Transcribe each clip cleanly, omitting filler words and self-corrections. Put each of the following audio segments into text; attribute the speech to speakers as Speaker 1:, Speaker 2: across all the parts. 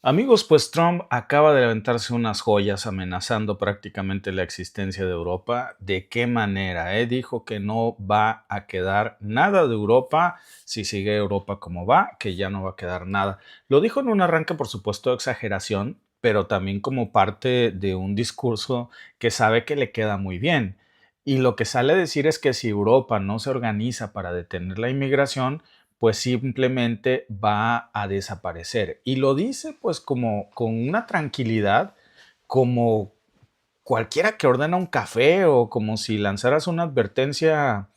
Speaker 1: Amigos, pues Trump acaba de levantarse unas joyas amenazando prácticamente la existencia de Europa. ¿De qué manera? Dijo que no va a quedar nada de Europa si sigue Europa como va, que ya no va a quedar nada. Lo dijo en un arranque, por supuesto, de exageración, pero también como parte de un discurso que sabe que le queda muy bien. Y lo que sale a decir es que si Europa no se organiza para detener la inmigración, pues simplemente va a desaparecer. Y lo dice pues como con una tranquilidad, como cualquiera que ordena un café o como si lanzaras una advertencia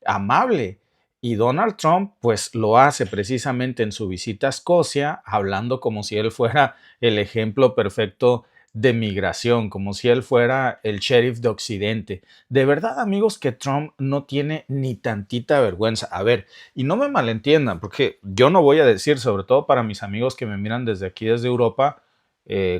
Speaker 1: amable. Y Donald Trump pues lo hace precisamente en su visita a Escocia, hablando como si él fuera el ejemplo perfecto de migración, como si él fuera el sheriff de Occidente. De verdad, amigos, que Trump no tiene ni tantita vergüenza. A ver, y no me malentiendan, porque yo no voy a decir, sobre todo para mis amigos que me miran desde aquí, desde Europa,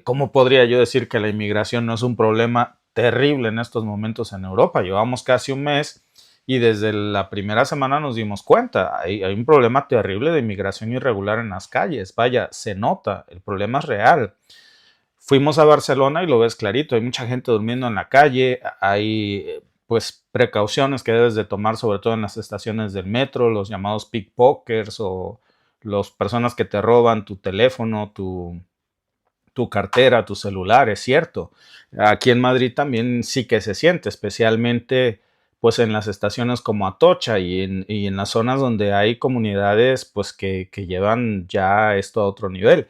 Speaker 1: ¿cómo podría yo decir que la inmigración no es un problema terrible en estos momentos en Europa? Llevamos casi un mes y desde la primera semana nos dimos cuenta, hay un problema terrible de inmigración irregular en las calles. Vaya, se nota, el problema es real. Fuimos a Barcelona y lo ves clarito, hay mucha gente durmiendo en la calle, hay pues precauciones que debes de tomar, sobre todo en las estaciones del metro, los llamados pickpockets o las personas que te roban tu teléfono, tu cartera, tu celular, es cierto. Aquí en Madrid también sí que se siente, especialmente pues en las estaciones como Atocha y en las zonas donde hay comunidades pues que llevan ya esto a otro nivel.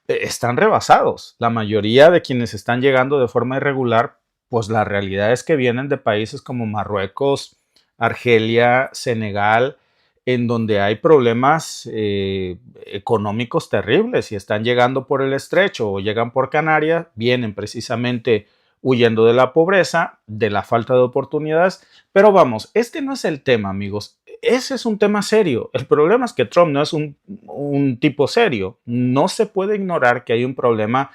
Speaker 1: Están rebasados. La mayoría de quienes están llegando de forma irregular, pues la realidad es que vienen de países como Marruecos, Argelia, Senegal, en donde hay problemas económicos terribles y están llegando por el estrecho o llegan por Canarias, vienen precisamente huyendo de la pobreza, de la falta de oportunidades. Pero vamos, este no es el tema, amigos. Ese es un tema serio. El problema es que Trump no es un tipo serio. No se puede ignorar que hay un problema,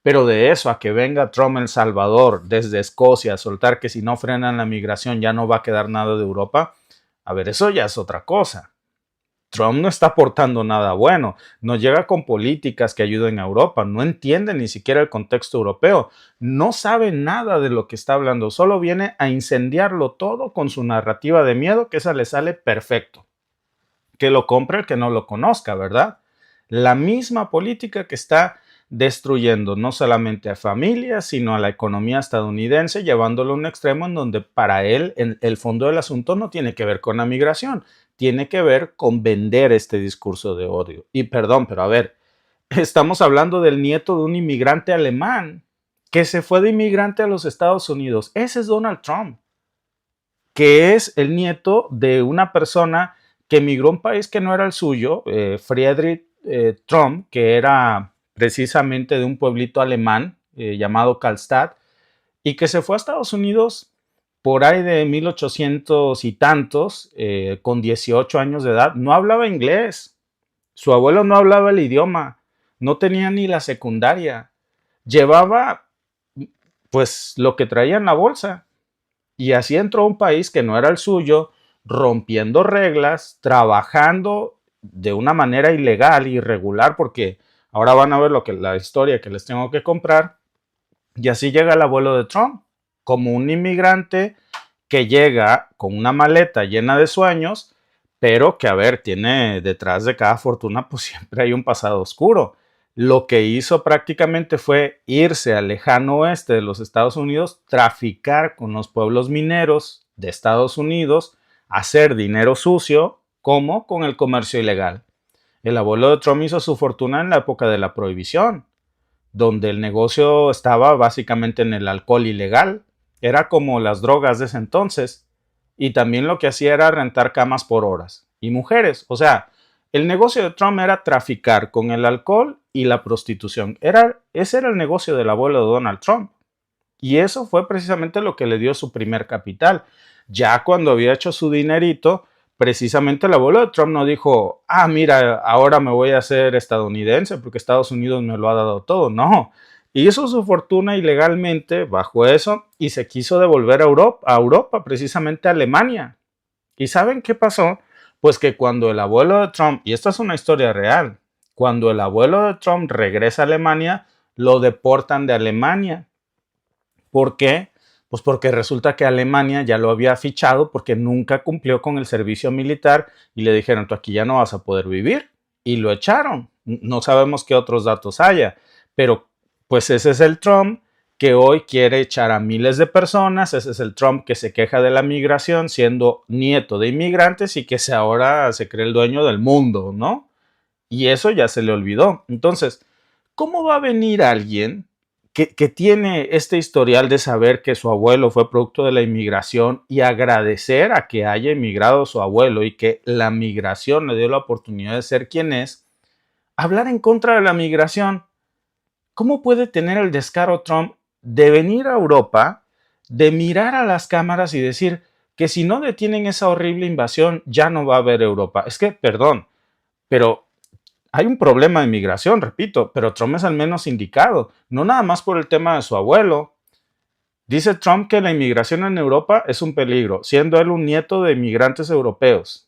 Speaker 1: pero de eso a que venga Trump El Salvador desde Escocia a soltar que si no frenan la migración ya no va a quedar nada de Europa, a ver, eso ya es otra cosa. Trump no está aportando nada bueno, no llega con políticas que ayuden a Europa, no entiende ni siquiera el contexto europeo, no sabe nada de lo que está hablando, solo viene a incendiarlo todo con su narrativa de miedo, que esa le sale perfecto. Que lo compre el que no lo conozca, ¿verdad? La misma política que está destruyendo no solamente a familias, sino a la economía estadounidense, llevándolo a un extremo en donde para él el fondo del asunto no tiene que ver con la migración, tiene que ver con vender este discurso de odio. Y perdón, pero a ver, estamos hablando del nieto de un inmigrante alemán que se fue de inmigrante a los Estados Unidos. Ese es Donald Trump, que es el nieto de una persona que emigró a un país que no era el suyo, Friedrich Trump, que era precisamente de un pueblito alemán llamado Karlstadt, y que se fue a Estados Unidos por ahí de 1800 y tantos, con 18 años de edad. No hablaba inglés, su abuelo no hablaba el idioma, no tenía ni la secundaria, llevaba pues lo que traía en la bolsa. Y así entró a un país que no era el suyo, rompiendo reglas, trabajando de una manera ilegal, irregular, porque ahora van a ver la historia que les tengo que comprar. Y así llega el abuelo de Trump, como un inmigrante que llega con una maleta llena de sueños, pero que, a ver, tiene detrás de cada fortuna, pues siempre hay un pasado oscuro. Lo que hizo prácticamente fue irse al lejano oeste de los Estados Unidos, traficar con los pueblos mineros de Estados Unidos, hacer dinero sucio, como con el comercio ilegal. El abuelo de Trump hizo su fortuna en la época de la prohibición, donde el negocio estaba básicamente en el alcohol ilegal. Era como las drogas de ese entonces. Y también lo que hacía era rentar camas por horas. Y mujeres. O sea, el negocio de Trump era traficar con el alcohol y la prostitución. Ese era el negocio del abuelo de Donald Trump. Y eso fue precisamente lo que le dio su primer capital. Ya cuando había hecho su dinerito, precisamente el abuelo de Trump no dijo, mira, ahora me voy a hacer estadounidense porque Estados Unidos me lo ha dado todo. No, hizo su fortuna ilegalmente bajo eso y se quiso devolver a Europa, precisamente a Alemania. ¿Y saben qué pasó? Pues que cuando el abuelo de Trump, y esta es una historia real, Cuando el abuelo de Trump regresa a Alemania, lo deportan de Alemania. ¿Por qué? Pues porque resulta que Alemania ya lo había fichado porque nunca cumplió con el servicio militar y le dijeron, tú aquí ya no vas a poder vivir. Y lo echaron. No sabemos qué otros datos haya, pero pues ese es el Trump que hoy quiere echar a miles de personas, ese es el Trump que se queja de la migración siendo nieto de inmigrantes y que ahora se cree el dueño del mundo, ¿no? Y eso ya se le olvidó. Entonces, ¿cómo va a venir alguien que tiene este historial de saber que su abuelo fue producto de la inmigración y agradecer a que haya emigrado su abuelo y que la migración le dio la oportunidad de ser quien es, hablar en contra de la migración? ¿Cómo puede tener el descaro Trump de venir a Europa, de mirar a las cámaras y decir que si no detienen esa horrible invasión ya no va a haber Europa? Es que, perdón, pero hay un problema de migración, repito, pero Trump es al menos indicado, no nada más por el tema de su abuelo. Dice Trump que la inmigración en Europa es un peligro, siendo él un nieto de inmigrantes europeos,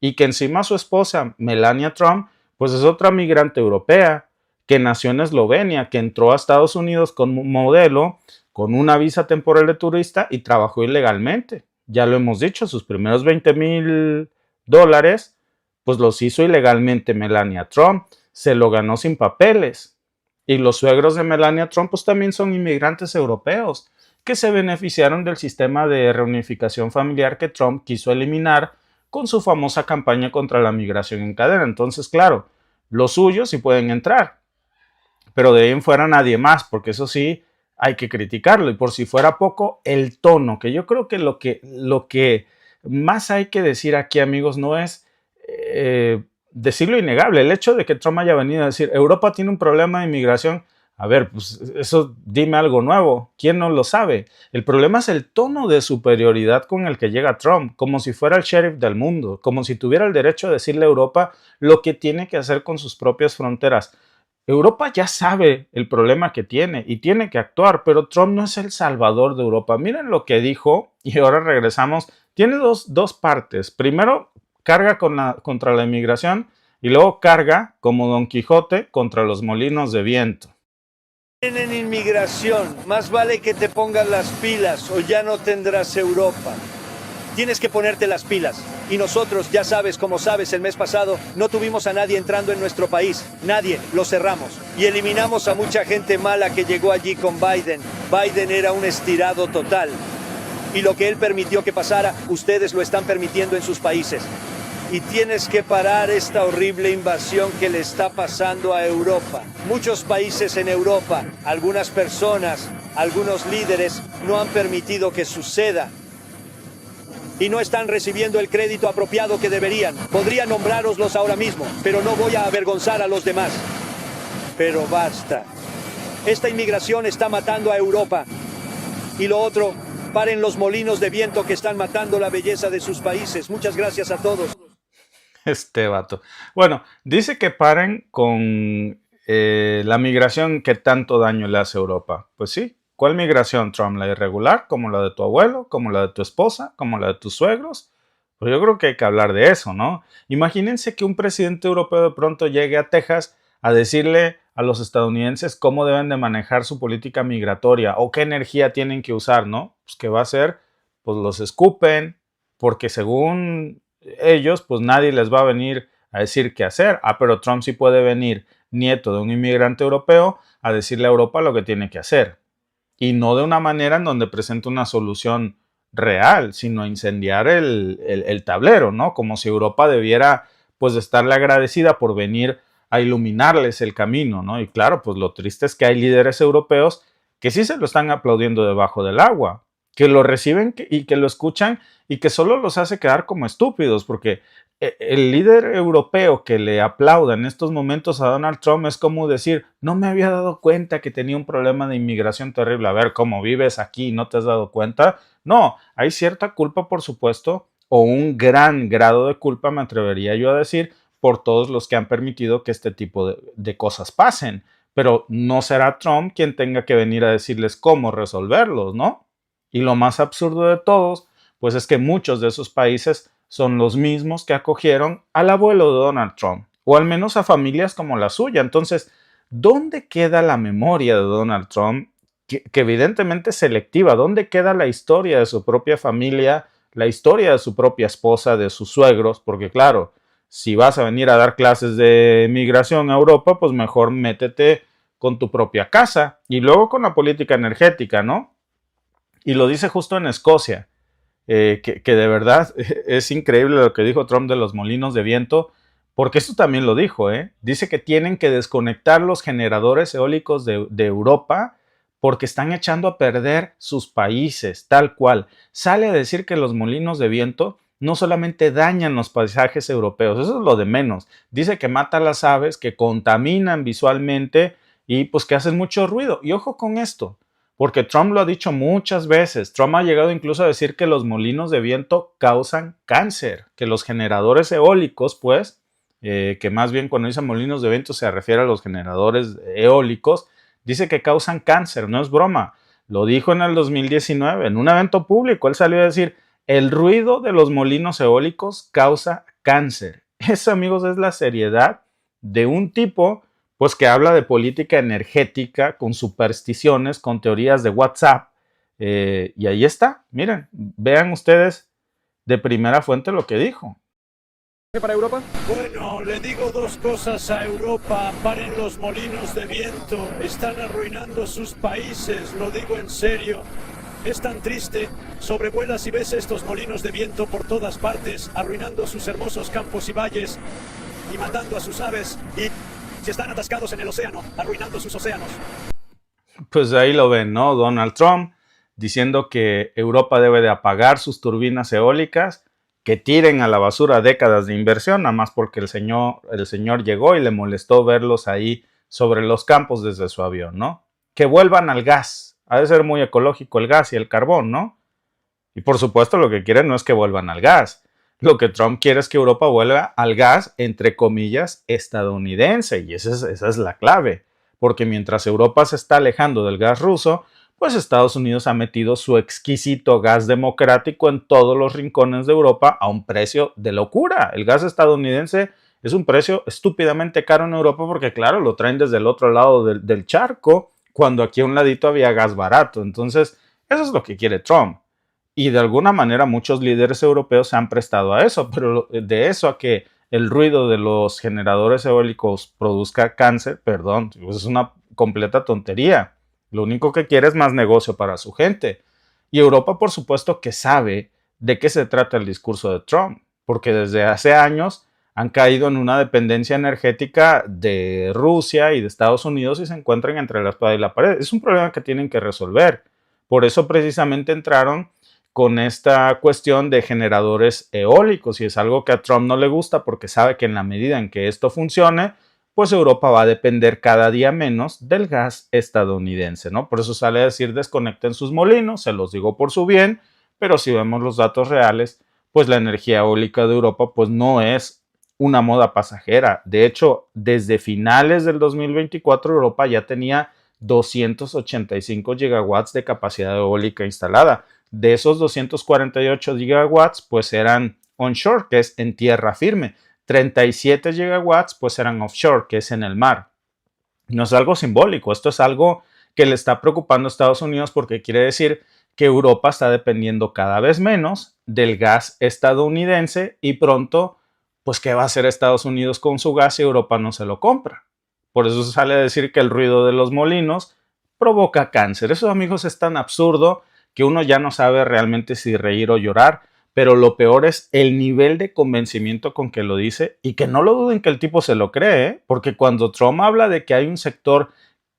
Speaker 1: y que encima su esposa, Melania Trump, pues es otra migrante europea, que nació en Eslovenia, que entró a Estados Unidos como modelo, con una visa temporal de turista y trabajó ilegalmente. Ya lo hemos dicho, sus primeros $20,000 pues los hizo ilegalmente Melania Trump, se lo ganó sin papeles. Y los suegros de Melania Trump pues también son inmigrantes europeos que se beneficiaron del sistema de reunificación familiar que Trump quiso eliminar con su famosa campaña contra la migración en cadena. Entonces, claro, los suyos sí pueden entrar, pero de ahí en fuera nadie más, porque eso sí hay que criticarlo. Y por si fuera poco, el tono, que yo creo que lo que más hay que decir aquí, amigos, no es decir lo innegable. El hecho de que Trump haya venido a decir Europa tiene un problema de inmigración, a ver, pues eso dime algo nuevo. ¿Quién no lo sabe? El problema es el tono de superioridad con el que llega Trump, como si fuera el sheriff del mundo, como si tuviera el derecho de decirle a Europa lo que tiene que hacer con sus propias fronteras. Europa ya sabe el problema que tiene y tiene que actuar, pero Trump no es el salvador de Europa. Miren lo que dijo y ahora regresamos. Tiene dos partes. Primero, carga contra la inmigración y luego carga, como Don Quijote, contra los molinos de viento.
Speaker 2: En inmigración, más vale que te pongas las pilas o ya no tendrás Europa. Tienes que ponerte las pilas. Y nosotros, ya sabes, como sabes, el mes pasado no tuvimos a nadie entrando en nuestro país. Nadie, lo cerramos. Y eliminamos a mucha gente mala que llegó allí con Biden. Biden era un estirado total. Y lo que él permitió que pasara, ustedes lo están permitiendo en sus países. Y tienes que parar esta horrible invasión que le está pasando a Europa. Muchos países en Europa, algunas personas, algunos líderes no han permitido que suceda. Y no están recibiendo el crédito apropiado que deberían. Podría nombraroslos ahora mismo, pero no voy a avergonzar a los demás. Pero basta. Esta inmigración está matando a Europa. Y lo otro, paren los molinos de viento que están matando la belleza de sus países. Muchas gracias a todos.
Speaker 1: Este vato. Bueno, dice que paren con la migración que tanto daño le hace a Europa. Pues sí. ¿Cuál migración, Trump? ¿La irregular, como la de tu abuelo, como la de tu esposa, como la de tus suegros? Pues yo creo que hay que hablar de eso, ¿no? Imagínense que un presidente europeo de pronto llegue a Texas a decirle a los estadounidenses cómo deben de manejar su política migratoria o qué energía tienen que usar, ¿no? Pues ¿qué va a hacer? Pues los escupen, porque según ellos, pues nadie les va a venir a decir qué hacer. Ah, pero Trump sí puede venir, nieto de un inmigrante europeo, a decirle a Europa lo que tiene que hacer. Y no de una manera en donde presenta una solución real, sino incendiar el tablero, ¿no? Como si Europa debiera, pues, estarle agradecida por venir a iluminarles el camino, ¿no? Y claro, pues lo triste es que hay líderes europeos que sí se lo están aplaudiendo debajo del agua, que lo reciben y que lo escuchan y que solo los hace quedar como estúpidos, porque el líder europeo que le aplauda en estos momentos a Donald Trump es como decir, no me había dado cuenta que tenía un problema de inmigración terrible. A ver, ¿cómo vives aquí y no te has dado cuenta? No, hay cierta culpa, por supuesto, o un gran grado de culpa, me atrevería yo a decir, por todos los que han permitido que este tipo de cosas pasen. Pero no será Trump quien tenga que venir a decirles cómo resolverlos, ¿no? Y lo más absurdo de todos, pues es que muchos de esos países son los mismos que acogieron al abuelo de Donald Trump, o al menos a familias como la suya. Entonces, ¿dónde queda la memoria de Donald Trump? Que evidentemente es selectiva. ¿Dónde queda la historia de su propia familia, la historia de su propia esposa, de sus suegros? Porque claro, si vas a venir a dar clases de migración a Europa, pues mejor métete con tu propia casa y luego con la política energética, ¿no? Y lo dice justo en Escocia, que de verdad es increíble lo que dijo Trump de los molinos de viento, porque esto también lo dijo, ¿eh? Dice que tienen que desconectar los generadores eólicos de Europa porque están echando a perder sus países, tal cual. Sale a decir que los molinos de viento no solamente dañan los paisajes europeos, eso es lo de menos. Dice que mata a las aves, que contaminan visualmente y pues que hacen mucho ruido. Y ojo con esto, porque Trump lo ha dicho muchas veces. Trump ha llegado incluso a decir que los molinos de viento causan cáncer, que los generadores eólicos, pues, que más bien cuando dice molinos de viento se refiere a los generadores eólicos, dice que causan cáncer, no es broma. Lo dijo en el 2019, en un evento público, él salió a decir, el ruido de los molinos eólicos causa cáncer. Eso, amigos, es la seriedad de un tipo pues que habla de política energética con supersticiones, con teorías de WhatsApp. Y ahí está, miren, vean ustedes de primera fuente lo que dijo.
Speaker 3: ¿Para Europa?
Speaker 4: Bueno, le digo dos cosas a Europa. Paren los molinos de viento. Están arruinando sus países, lo digo en serio. Es tan triste. Sobrevuelas y ves estos molinos de viento por todas partes, arruinando sus hermosos campos y valles y matando a sus aves. Y si están atascados en el océano, arruinando sus océanos.
Speaker 1: Pues ahí lo ven, ¿no? Donald Trump diciendo que Europa debe de apagar sus turbinas eólicas, que tiren a la basura décadas de inversión, nada más porque el señor llegó y le molestó verlos ahí sobre los campos desde su avión, ¿no? Que vuelvan al gas. Ha de ser muy ecológico el gas y el carbón, ¿no? Y por supuesto lo que quieren no es que vuelvan al gas. Lo que Trump quiere es que Europa vuelva al gas, entre comillas, estadounidense. Y esa es la clave. Porque mientras Europa se está alejando del gas ruso, pues Estados Unidos ha metido su exquisito gas democrático en todos los rincones de Europa a un precio de locura. El gas estadounidense es un precio estúpidamente caro en Europa porque, claro, lo traen desde el otro lado del charco, cuando aquí a un ladito había gas barato. Entonces, eso es lo que quiere Trump. Y de alguna manera muchos líderes europeos se han prestado a eso, pero de eso a que el ruido de los generadores eólicos produzca cáncer, perdón, pues es una completa tontería. Lo único que quiere es más negocio para su gente. Y Europa, por supuesto, que sabe de qué se trata el discurso de Trump, porque desde hace años han caído en una dependencia energética de Rusia y de Estados Unidos y se encuentran entre la espada y la pared. Es un problema que tienen que resolver. Por eso precisamente entraron con esta cuestión de generadores eólicos y es algo que a Trump no le gusta porque sabe que en la medida en que esto funcione, pues Europa va a depender cada día menos del gas estadounidense, ¿no? Por eso sale a decir desconecten sus molinos, se los digo por su bien, pero si vemos los datos reales, pues la energía eólica de Europa pues no es una moda pasajera. De hecho, desde finales del 2024 Europa ya tenía 285 gigawatts de capacidad eólica instalada. De esos 248 gigawatts pues eran onshore, que es en tierra firme. 37 gigawatts pues eran offshore, que es en el mar. No es algo simbólico, esto es algo que le está preocupando a Estados Unidos porque quiere decir que Europa está dependiendo cada vez menos del gas estadounidense y pronto, pues ¿qué va a hacer Estados Unidos con su gas si Europa no se lo compra? Por eso sale a decir que el ruido de los molinos provoca cáncer. Eso, amigos, es tan absurdo que uno ya no sabe realmente si reír o llorar, pero lo peor es el nivel de convencimiento con que lo dice y que no lo duden que el tipo se lo cree, ¿eh? Porque cuando Trump habla de que hay un sector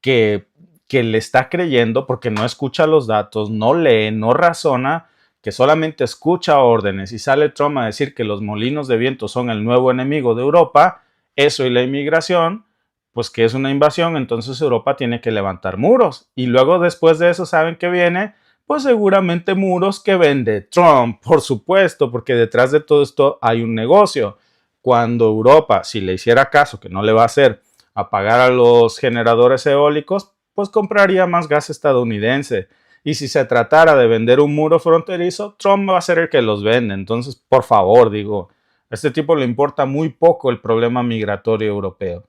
Speaker 1: que le está creyendo porque no escucha los datos, no lee, no razona, que solamente escucha órdenes y sale Trump a decir que los molinos de viento son el nuevo enemigo de Europa, eso y la inmigración, pues que es una invasión, entonces Europa tiene que levantar muros. Y luego después de eso, ¿saben qué viene? Pues seguramente muros que vende Trump, por supuesto, porque detrás de todo esto hay un negocio. Cuando Europa, si le hiciera caso, que no le va a hacer, a pagar a los generadores eólicos, pues compraría más gas estadounidense. Y si se tratara de vender un muro fronterizo, Trump va a ser el que los vende. Entonces, por favor, digo, A este tipo le importa muy poco el problema migratorio europeo.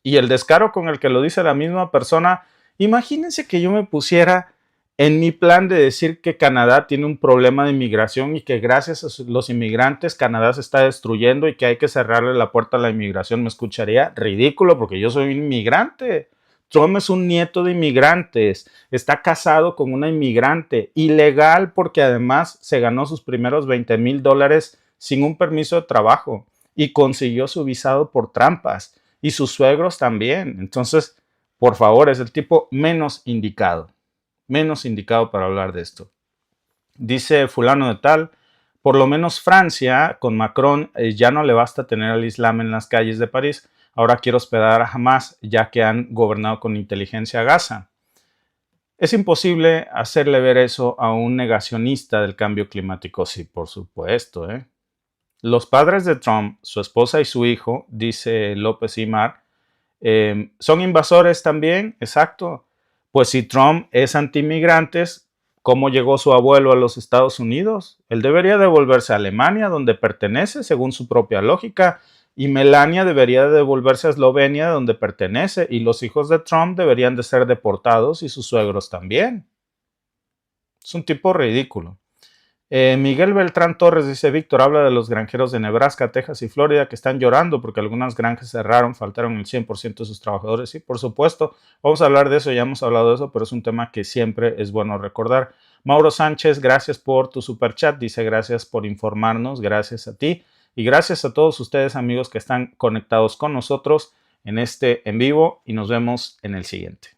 Speaker 1: Y el descaro con el que lo dice la misma persona, imagínense que yo me pusiera en mi plan de decir que Canadá tiene un problema de inmigración y que gracias a los inmigrantes Canadá se está destruyendo y que hay que cerrarle la puerta a la inmigración. Me escucharía ridículo porque yo soy un inmigrante. Trump es un nieto de inmigrantes, está casado con una inmigrante, ilegal porque además se ganó sus primeros $20,000 sin un permiso de trabajo y consiguió su visado por trampas y sus suegros también. Entonces, por favor, es el tipo menos indicado para hablar de esto. Dice fulano de tal, por lo menos Francia con Macron ya no le basta tener al Islam en las calles de París, ahora quiere hospedar a Hamas ya que han gobernado con inteligencia a Gaza. Es imposible hacerle ver eso a un negacionista del cambio climático, sí, por supuesto. Los padres de Trump, su esposa y su hijo, dice López Imar, son invasores también, exacto. Pues si Trump es anti-inmigrantes, ¿cómo llegó su abuelo a los Estados Unidos? Él debería devolverse a Alemania, donde pertenece, según su propia lógica, y Melania debería devolverse a Eslovenia, donde pertenece, y los hijos de Trump deberían de ser deportados y sus suegros también. Es un tipo ridículo. Miguel Beltrán Torres dice, Víctor, habla de los granjeros de Nebraska, Texas y Florida que están llorando porque algunas granjas cerraron, faltaron el 100% de sus trabajadores. Sí, por supuesto, vamos a hablar de eso, ya hemos hablado de eso, pero es un tema que siempre es bueno recordar. Mauro Sánchez, gracias por tu superchat, dice gracias por informarnos, gracias a ti y gracias a todos ustedes amigos que están conectados con nosotros en este en vivo y nos vemos en el siguiente.